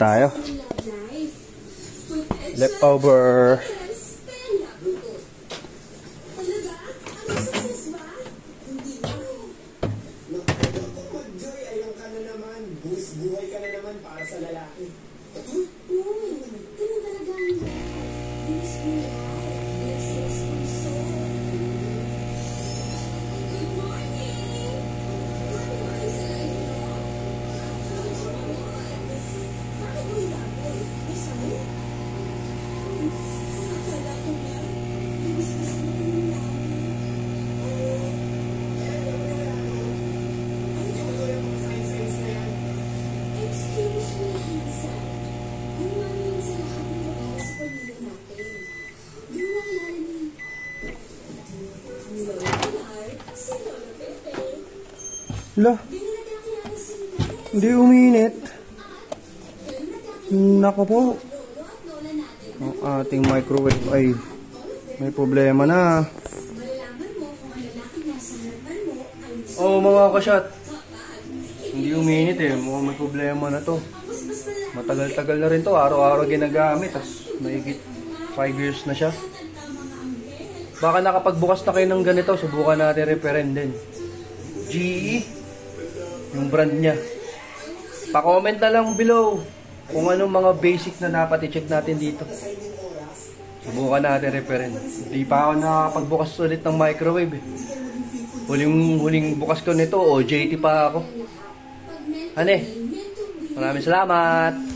tayo. Leftover. Buhay ka na naman para sa lalaki. Lah, hindi uminit. Nako po. Ang ating microwave ay may problema na. Oh mga kasyat, hindi uminit eh. Mukhang may problema na to. Matagal-tagal na rin to. Araw-araw ginagamit. Tapos mahigit 5 years na siya. Baka nakapagbukas na kayo ng ganito. Subukan natin referend din. GE yung brand niya. Pa-comment na lang below kung anong mga basic na dapat i-check natin dito. Subukan natin referend. Hindi pa ako nakapagbukas ulit ng microwave eh. Huling bukas ko nito, OJT pa ako. Maraming salamat.